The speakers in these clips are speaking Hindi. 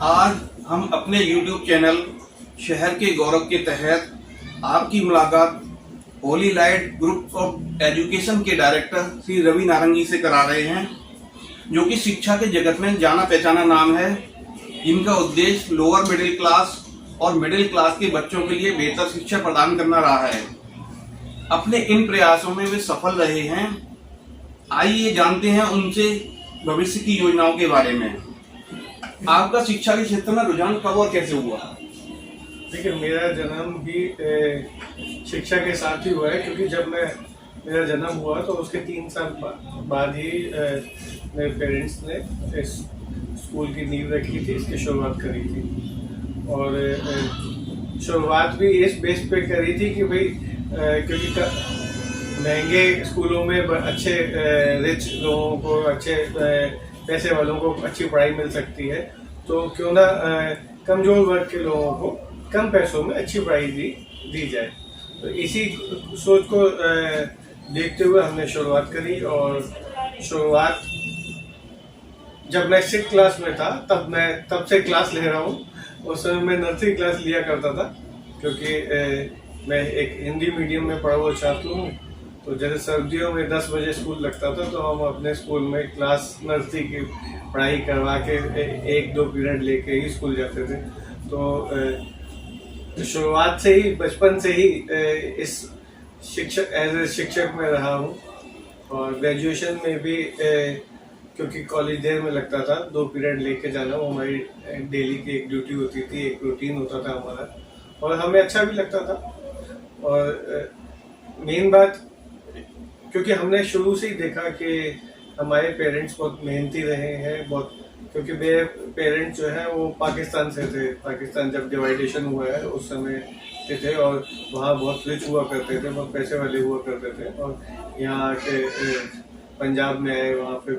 आज हम अपने YouTube चैनल शहर के गौरव के तहत आपकी मुलाकात Holi light group of education के डायरेक्टर श्री रवि नारंगी से करा रहे हैं, जो कि शिक्षा के जगत में जाना पहचाना नाम है। इनका उद्देश्य लोअर मिडिल क्लास और मिडिल क्लास के बच्चों के लिए बेहतर शिक्षा प्रदान करना रहा है। अपने इन प्रयासों में वे सफल रहे हैं। आइए जानते हैं उनसे भविष्य की योजनाओं के बारे में। आपका शिक्षा के क्षेत्र में रुझान कब और कैसे हुआ? देखिए, मेरा जन्म भी शिक्षा के साथ ही हुआ है, क्योंकि जब मेरा जन्म हुआ तो उसके 3 साल बाद ही मेरे पेरेंट्स ने इस स्कूल की नींव रखी थी, इसकी शुरुआत करी थी। और शुरुआत भी इस बेस पे करी थी कि भाई क्योंकि महंगे स्कूलों में अच्छे रिच लोगों को, अच्छे पैसे वालों को अच्छी पढ़ाई मिल सकती है, तो क्यों ना कमजोर वर्ग के लोगों को कम पैसों में अच्छी पढ़ाई दी जाए। तो इसी सोच को देखते हुए हमने शुरुआत करी। और शुरुआत जब मैं 6th क्लास में था तब से क्लास ले रहा हूँ। उस समय मैं नर्सरी क्लास लिया करता था, क्योंकि मैं एक हिंदी मीडियम में पढ़ा हुआ छात्र हूँ। तो जैसे सर्दियों में 10 बजे स्कूल लगता था, तो हम अपने स्कूल में क्लास नर्सरी की पढ़ाई करवा के 1-2 पीरियड लेके ही स्कूल जाते थे। तो शुरुआत से ही, बचपन से ही इस शिक्षक में रहा हूँ। और ग्रेजुएशन में भी क्योंकि कॉलेज देर में लगता था, 2 पीरियड लेके जाना, वो हमारी डेली की एक ड्यूटी होती थी, एक रूटीन होता था हमारा, और हमें अच्छा भी लगता था। और मेन बात, क्योंकि हमने शुरू से ही देखा कि हमारे पेरेंट्स बहुत मेहनती रहे हैं, बहुत, क्योंकि मेरे पेरेंट्स जो है वो पाकिस्तान से थे। पाकिस्तान जब डिवाइडेशन हुआ है उस समय के थे, और वहाँ बहुत रिच हुआ करते थे, बहुत पैसे वाले हुआ करते थे। और यहाँ आके पंजाब में आए, वहाँ पे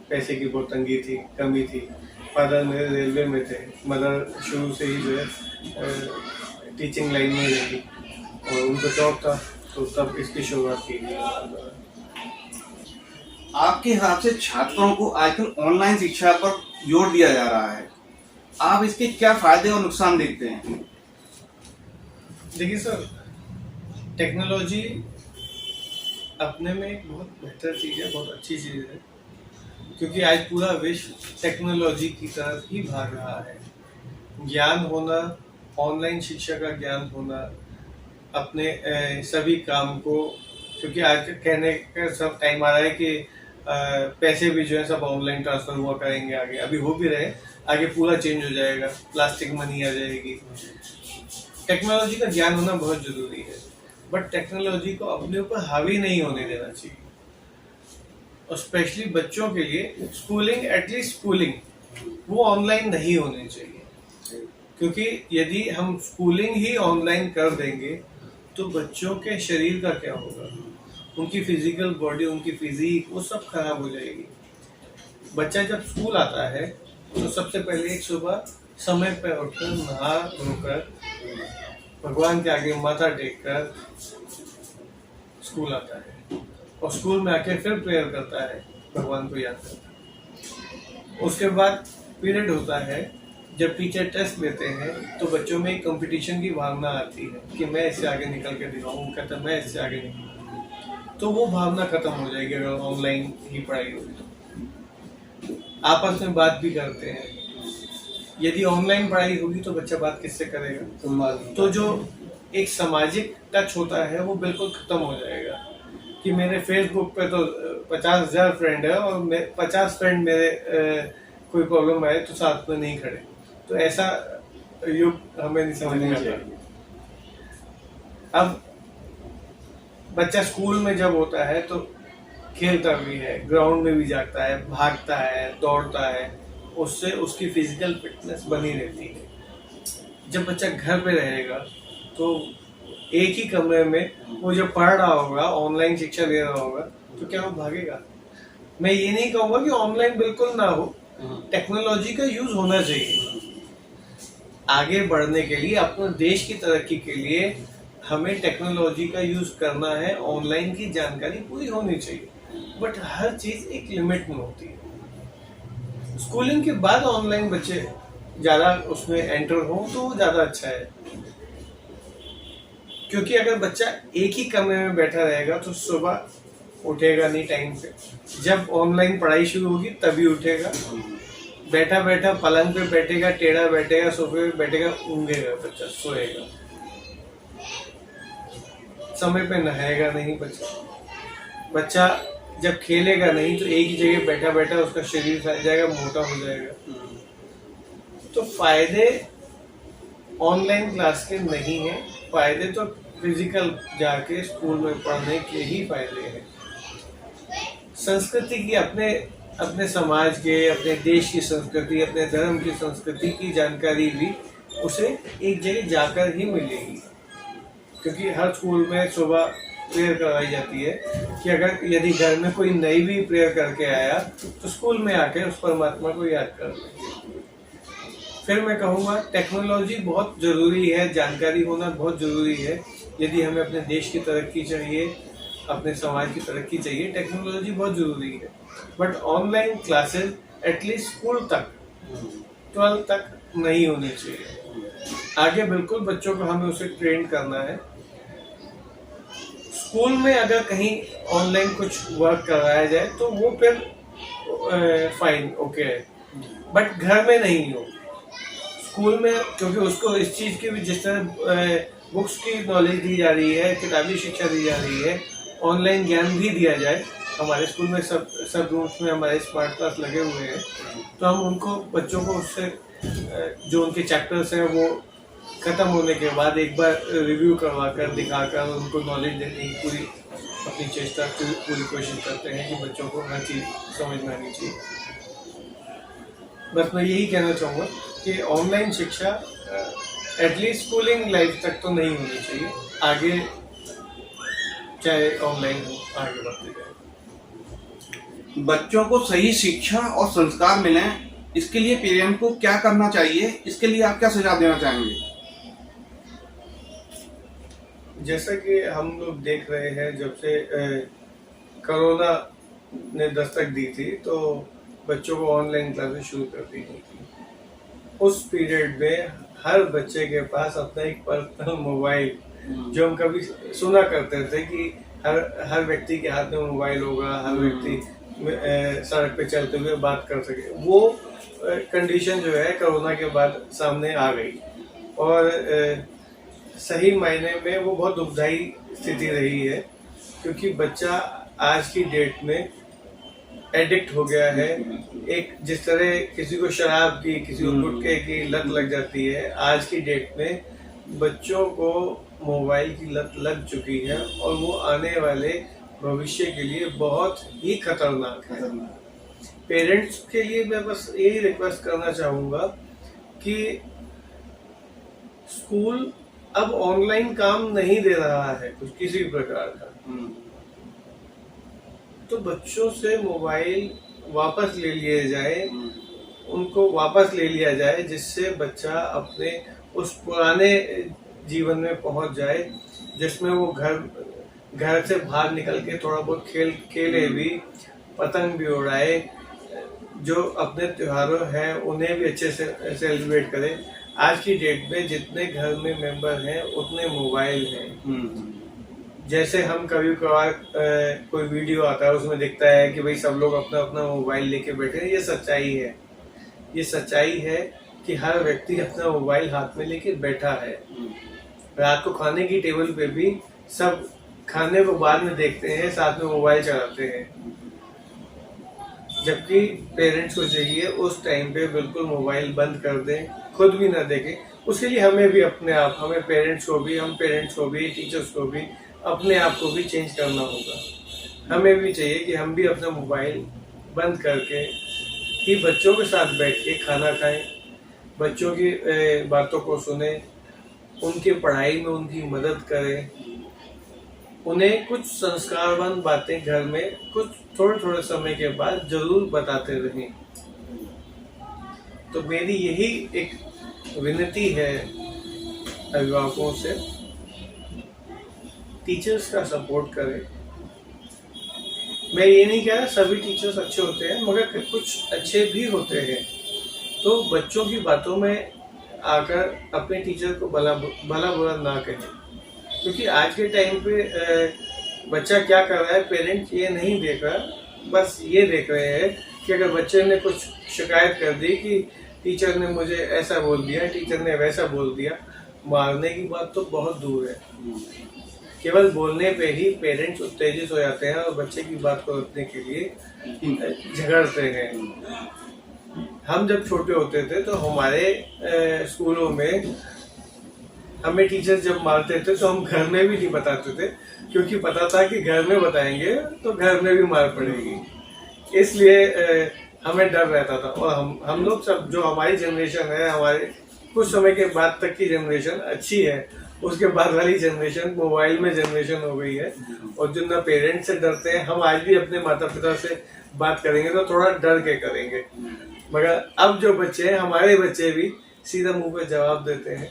पैसे की बहुत तंगी थी, कमी थी। फादर मेरे रेलवे में थे, मदर शुरू से ही जो है टीचिंग लाइन में रही, और उनको शौक था, तो तब इसकी शुरुआत की गई। आपके हिसाब से छात्रों को आजकल ऑनलाइन शिक्षा पर जोर दिया जा रहा है, आप इसके क्या फायदे और नुकसान देखते हैं? देखिए सर, टेक्नोलॉजी अपने में एक बहुत बेहतर चीज़ है, बहुत अच्छी चीज़ है, क्योंकि आज पूरा विश्व टेक्नोलॉजी की तरफ ही भाग रहा है। ज्ञान होना, ऑनलाइन शिक्षा का ज्ञान होना, अपने सभी काम को, क्योंकि आज कहने का सब टाइम आ रहा है कि पैसे भी जो है सब ऑनलाइन ट्रांसफर हुआ करेंगे, आगे अभी हो भी रहे, आगे पूरा चेंज हो जाएगा, प्लास्टिक मनी आ जाएगी। टेक्नोलॉजी का ज्ञान होना बहुत जरूरी है, बट टेक्नोलॉजी को अपने ऊपर हावी नहीं होने देना चाहिए। और स्पेशली बच्चों के लिए स्कूलिंग, एटलीस्ट स्कूलिंग वो ऑनलाइन नहीं होनी चाहिए, क्योंकि यदि हम स्कूलिंग ही ऑनलाइन कर देंगे तो बच्चों के शरीर का क्या होगा, उनकी फिजिकल बॉडी, उनकी फिजिक, वो सब खराब हो जाएगी। बच्चा जब स्कूल आता है तो सबसे पहले एक सुबह समय पर उठकर, नहा धोकर, भगवान के आगे माथा टेककर स्कूल आता है, और स्कूल में आके फिर प्रेयर करता है, भगवान को याद करता है। उसके बाद पीरियड होता है, जब टीचर टेस्ट लेते हैं तो बच्चों में एक कंपटीशन की भावना आती है कि मैं इससे आगे निकल के दिखाऊं, कहता मैं इससे आगे निकल, तो वो भावना खत्म हो जाएगी अगर ऑनलाइन ही पढ़ाई होगी। आपस में बात भी करते हैं, यदि ऑनलाइन पढ़ाई होगी तो बच्चा बात किससे करेगा? तो जो एक सामाजिक टच होता है वो बिल्कुल खत्म हो जाएगा, कि मेरे फेसबुक पे तो 50,000 फ्रेंड है, और 50 फ्रेंड मेरे कोई प्रॉब्लम आए तो साथ में नहीं खड़े। तो ऐसा युग हमें नहीं समझना चाहिए। अब बच्चा स्कूल में जब होता है तो खेलता भी है, ग्राउंड में भी जाता है, भागता है, दौड़ता है, उससे उसकी फिजिकल फिटनेस बनी रहती है। जब बच्चा घर पे रहेगा तो एक ही कमरे में वो जब पढ़ रहा होगा, ऑनलाइन शिक्षा ले रहा होगा, तो क्या वो भागेगा? मैं ये नहीं कहूँगा कि ऑनलाइन बिल्कुल ना हो, टेक्नोलॉजी का यूज होना चाहिए। आगे बढ़ने के लिए, अपने देश की तरक्की के लिए हमें टेक्नोलॉजी का यूज करना है, ऑनलाइन की जानकारी पूरी होनी चाहिए, बट हर चीज एक लिमिट में होती है। स्कूलिंग के बाद ऑनलाइन बच्चे ज़्यादा उसमें एंटर हो तो वो ज़्यादा अच्छा है। क्योंकि अगर बच्चा एक ही कमरे में बैठा रहेगा तो सुबह उठेगा नहीं टाइम से, जब ऑनलाइन पढ़ाई शुरू होगी तभी उठेगा, बैठा बैठा पलंग पे बैठेगा, टेढ़ा बैठेगा, सोफे पे बैठेगा, ऊँघेगा बच्चा, सोएगा, समय पे नहाएगा नहीं बच्चा जब खेलेगा नहीं तो एक ही जगह बैठा बैठा उसका शरीर फैल जाएगा, मोटा हो जाएगा। तो फायदे ऑनलाइन क्लास के नहीं है, फायदे तो फिजिकल जाके स्कूल में पढ़ने के ही फायदे हैं। संस्कृति की अपने समाज के, अपने देश की संस्कृति, अपने धर्म की संस्कृति की जानकारी भी उसे एक जगह जाकर ही मिलेगी। क्योंकि हर स्कूल में सुबह प्रेयर करवाई जाती है कि अगर यदि घर में कोई नई भी प्रेयर करके आया तो स्कूल में आके उस परमात्मा को याद कर ले। फिर मैं कहूँगा टेक्नोलॉजी बहुत ज़रूरी है, जानकारी होना बहुत ज़रूरी है। यदि हमें अपने देश की तरक्की चाहिए, अपने समाज की तरक्की चाहिए, टेक्नोलॉजी बहुत ज़रूरी है। But online classes at least school तक, 12 तक नहीं होनी चाहिए। आगे बिल्कुल बच्चों को हमें उसे ट्रेन करना है। स्कूल में अगर कहीं ऑनलाइन कुछ वर्क करवाया जाए तो वो फिर फाइन, ओके है, बट घर में नहीं हो। स्कूल में क्योंकि उसको इस चीज़ की भी, जिस तरह बुक्स की नॉलेज दी जा रही है, किताबी शिक्षा दी जा रही है, ऑनलाइन ज्ञान भी दिया जाए। हमारे स्कूल में सब रूम्स में हमारे स्मार्ट क्लास लगे हुए हैं, तो हम उनको बच्चों को उससे जो उनके चैप्टर्स हैं वो ख़त्म होने के बाद एक बार रिव्यू करवा कर दिखाकर उनको नॉलेज देने की पूरी अपनी चेष्टा पूरी कोशिश करते हैं कि बच्चों को हर चीज़ समझ में आनी चाहिए। बस मैं यही कहना चाहूँगा कि ऑनलाइन शिक्षा एटलीस्ट स्कूलिंग लाइफ तक तो नहीं होनी चाहिए, आगे चाहे ऑनलाइन हो, आगे बढ़ते जाए। बच्चों को सही शिक्षा और संस्कार मिलें, इसके लिए पेरेंट को क्या करना चाहिए, इसके लिए आप क्या सुझाव देना चाहेंगे? जैसा कि हम लोग देख रहे हैं, जब से कोरोना ने दस्तक दी थी तो बच्चों को ऑनलाइन क्लासेस शुरू कर दी गई थी। उस पीरियड में हर बच्चे के पास अपना एक पर्सनल मोबाइल, जो हम कभी सुना करते थे कि हर व्यक्ति के हाथ में मोबाइल होगा, हर व्यक्ति सड़क पे चलते हुए बात कर सके, वो कंडीशन जो है कोरोना के बाद सामने आ गई। और सही मायने में वो बहुत दुखदाई स्थिति रही है, क्योंकि बच्चा आज की डेट में एडिक्ट हो गया है। एक जिस तरह किसी को शराब की, किसी को गुटखे की लत लग जाती है, आज की डेट में बच्चों को मोबाइल की लत लग चुकी है और वो आने वाले भविष्य के लिए बहुत ही खतरनाक है। पेरेंट्स के लिए मैं बस यही रिक्वेस्ट करना चाहूँगा कि स्कूल अब ऑनलाइन काम नहीं दे रहा है कुछ किसी प्रकार का, तो बच्चों से मोबाइल वापस ले लिए जाए, उनको वापस ले लिया जाए, जिससे बच्चा अपने उस पुराने जीवन में पहुंच जाए जिसमें वो घर से बाहर निकल के थोड़ा बहुत खेले भी, पतंग भी उड़ाए, जो अपने त्योहारों हैं उन्हें भी अच्छे से सेलिब्रेट करे। आज की डेट में जितने घर में मेंबर हैं उतने मोबाइल हैं। जैसे हम कभी कभार कोई वीडियो आता है उसमें दिखता है कि भाई सब लोग अपना अपना मोबाइल लेके बैठे हैं, ये सच्चाई है। ये सच्चाई है कि हर व्यक्ति अपना मोबाइल हाथ में लेके बैठा है। रात को खाने की टेबल पे भी सब खाने को बाद में देखते हैं, साथ में मोबाइल चलाते हैं, जबकि पेरेंट्स को चाहिए उस टाइम पे बिल्कुल मोबाइल बंद कर दें, खुद भी ना देखें। उसके लिए हमें भी अपने आप, हमें पेरेंट्स को भी, टीचर्स को भी अपने आप को भी चेंज करना होगा। हमें भी चाहिए कि हम भी अपना मोबाइल बंद करके ही बच्चों के साथ बैठ के खाना खाएं, बच्चों की बातों को सुने, उनकी पढ़ाई में उनकी मदद करें, उन्हें कुछ संस्कारवान बातें घर में कुछ थोड़े समय के बाद जरूर बताते रहें। तो मेरी यही एक विनती है अभिभावकों से, टीचर्स का सपोर्ट करें। मैं ये नहीं कह रहा सभी टीचर्स अच्छे होते हैं, मगर कुछ अच्छे भी होते हैं तो बच्चों की बातों में आकर अपने टीचर को भला भला बुरा ना कहें, क्योंकि आज के टाइम पे बच्चा क्या कर रहा है, पेरेंट्स ये नहीं देख रहा, बस ये देख रहे हैं कि अगर बच्चे ने कुछ शिकायत कर दी कि टीचर ने मुझे ऐसा बोल दिया, टीचर ने वैसा बोल दिया, मारने की बात तो बहुत दूर है। केवल बोलने पे ही पेरेंट्स उत्तेजित हो जाते हैं और बच्चे की बात को रखने के लिए झगड़ते हैं। हम जब छोटे होते थे तो हमारे स्कूलों में हमें टीचर जब मारते थे तो हम घर में भी नहीं बताते थे, क्योंकि पता था कि घर में बताएंगे तो घर में भी मार पड़ेगी, इसलिए हमें डर रहता था। और हम लोग सब, जो हमारी जनरेशन है, हमारे कुछ समय के बाद तक की जनरेशन अच्छी है, उसके बाद वाली जनरेशन मोबाइल में जनरेशन हो गई है, और जो ना पेरेंट्स से डरते हैं। हम आज भी अपने माता पिता से बात करेंगे तो थोड़ा डर के करेंगे, मगर अब जो बच्चे हैं, हमारे बच्चे भी सीधा मुंह पे जवाब देते हैं।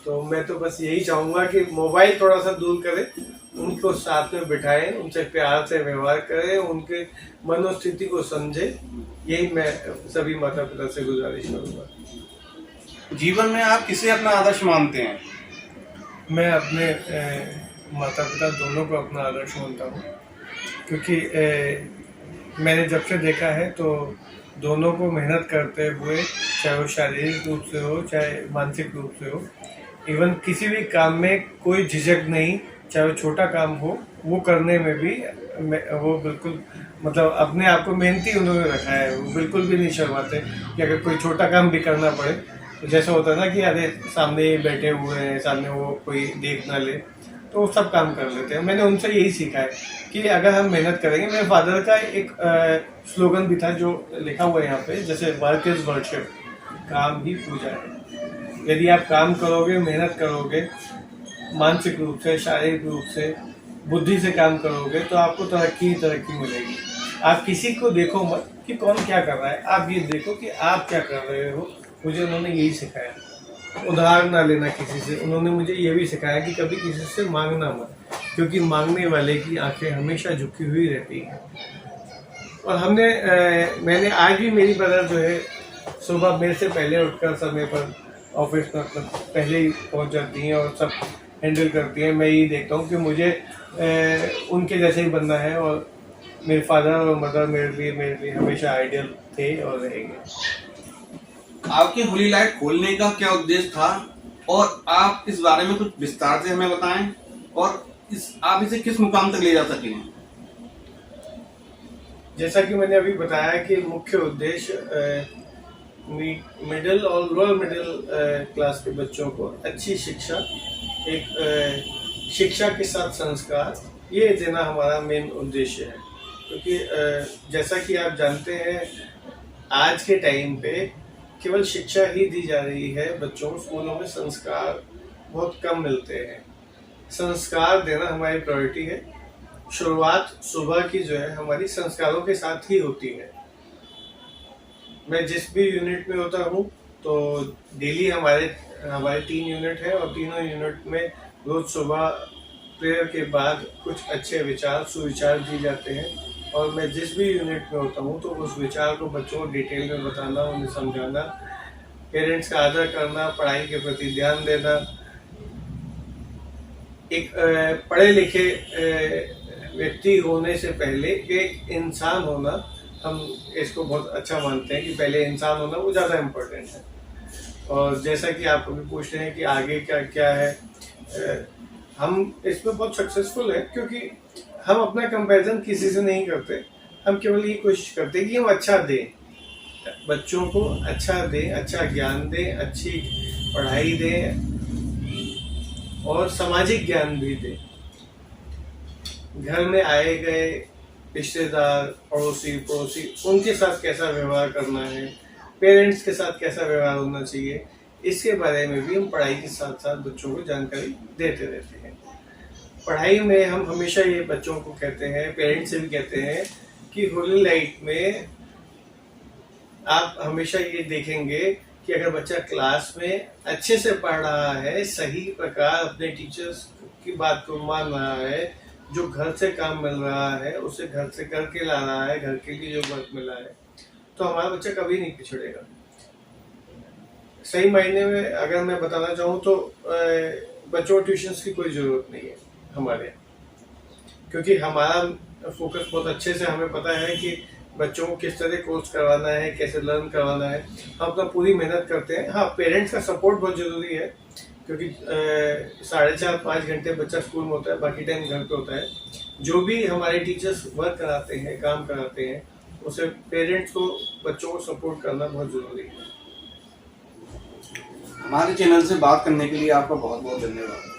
तो मैं तो बस यही चाहूंगा कि मोबाइल थोड़ा सा दूर करें, उनको साथ में बिठाएं, उनसे प्यार से व्यवहार करें, उनके मनोस्थिति को समझें। यही मैं सभी माता पिता से गुजारिश करूंगा। जीवन में आप किसे अपना आदर्श मानते हैं? मैं अपने माता पिता दोनों को अपना आदर्श मानता हूँ, क्योंकि मैंने जब से देखा है तो दोनों को मेहनत करते हुए, चाहे वो शारीरिक रूप से हो चाहे मानसिक रूप से हो, इवन किसी भी काम में कोई झिझक नहीं, चाहे वो छोटा काम हो, वो करने में भी वो बिल्कुल, मतलब अपने आप को मेहनती उन्होंने रखा है। वो बिल्कुल भी नहीं शर्माते कि अगर कोई छोटा काम भी करना पड़े तो जैसा होता है ना कि अरे सामने बैठे हुए हैं, सामने वो कोई देख ना ले, तो वो सब काम कर लेते हैं। मैंने उनसे यही सीखा है कि अगर हम मेहनत करेंगे। मेरे फादर का एक स्लोगन भी था जो लिखा हुआ है यहाँ पे, जैसे वर्क इज वर्शिप, काम ही पूजा है। यदि आप काम करोगे, मेहनत करोगे, मानसिक रूप से, शारीरिक रूप से, बुद्धि से काम करोगे, तो आपको तरक्की ही तरक्की मिलेगी। आप किसी को देखो मत कि कौन क्या कर रहा है, आप ये देखो कि आप क्या कर रहे हो। मुझे उन्होंने यही सिखाया। उधार ना लेना किसी से। उन्होंने मुझे ये भी सिखाया कि कभी किसी से मांगना मत, क्योंकि मांगने वाले की आंखें हमेशा झुकी हुई रहती हैं। और मैंने आज भी, मेरी मदर जो है सुबह मेरे से पहले उठकर समय पर ऑफिस में पहले ही पहुंच जाती हैं और सब हैंडल करती हैं। मैं यही देखता हूँ कि मुझे उनके जैसे ही बनना है, और मेरे फादर और मदर मेरे लिए हमेशा आइडियल थे और रहेंगे। आपके होली लाइट खोलने का क्या उद्देश्य था, और आप इस बारे में कुछ विस्तार से हमें बताएं, और आप इसे किस मुकाम तक ले जा सकें? जैसा कि मैंने अभी बताया कि मुख्य उद्देश्य मिडिल और लोअर मिडिल क्लास के बच्चों को अच्छी शिक्षा, एक शिक्षा के साथ संस्कार, ये देना हमारा मेन उद्देश्य है। क्योंकि जैसा कि आप जानते हैं, आज के टाइम पे केवल शिक्षा ही दी जा रही है बच्चों को, स्कूलों में संस्कार बहुत कम मिलते हैं। संस्कार देना हमारी प्रायोरिटी है। शुरुआत सुबह की जो है हमारी संस्कारों के साथ ही होती है। मैं जिस भी यूनिट में होता हूँ तो डेली हमारे 3 यूनिट है, और तीनों यूनिट में रोज सुबह प्रेयर के बाद कुछ अच्छे विचार, सुविचार दिए जाते हैं। और मैं जिस भी यूनिट में होता हूँ तो उस विचार को बच्चों को डिटेल में बताना, उन्हें समझाना, पेरेंट्स का आदर करना, पढ़ाई के प्रति ध्यान देना, एक पढ़े लिखे व्यक्ति होने से पहले एक इंसान होना, हम इसको बहुत अच्छा मानते हैं कि पहले इंसान होना वो ज़्यादा इम्पोर्टेंट है। और जैसा कि आप अभी पूछ रहे हैं कि आगे क्या क्या है, हम इसमें बहुत सक्सेसफुल हैं, क्योंकि हम अपना कंपैरिजन किसी से नहीं करते। हम केवल ये कोशिश करते हैं कि हम अच्छा दें, बच्चों को अच्छा दें, अच्छा ज्ञान दें, अच्छी पढ़ाई दें, और सामाजिक ज्ञान भी दें। घर में आए गए रिश्तेदार, पड़ोसी, उनके साथ कैसा व्यवहार करना है, पेरेंट्स के साथ कैसा व्यवहार होना चाहिए, इसके बारे में भी हम पढ़ाई के साथ साथ बच्चों को जानकारी देते रहते हैं। पढ़ाई में हम हमेशा ये बच्चों को कहते हैं, पेरेंट्स से भी कहते हैं कि होली लाइट में आप हमेशा ये देखेंगे कि अगर बच्चा क्लास में अच्छे से पढ़ रहा है, सही प्रकार अपने टीचर्स की बात को मान रहा है, जो घर से काम मिल रहा है उसे घर से करके ला रहा है, घर के लिए जो वर्क मिला है, तो हमारा बच्चा कभी नहीं पिछड़ेगा। सही मायने में अगर मैं बताना चाहूँ तो बच्चों को ट्यूशन्स की कोई ज़रूरत नहीं है हमारे यहाँ, क्योंकि हमारा फोकस बहुत अच्छे से हमें पता है कि बच्चों को किस तरह कोर्स करवाना है, कैसे लर्न करवाना है। हम अपना पूरी मेहनत करते हैं। हाँ, पेरेंट्स का सपोर्ट बहुत ज़रूरी है, क्योंकि 4.5-5 घंटे बच्चा स्कूल में होता है, बाकी टाइम घर पे होता है। जो भी हमारे टीचर्स वर्क कराते हैं, काम कराते हैं, उसे पेरेंट्स को बच्चों को सपोर्ट करना बहुत ज़रूरी है। हमारे चैनल से बात करने के लिए आपका बहुत बहुत धन्यवाद।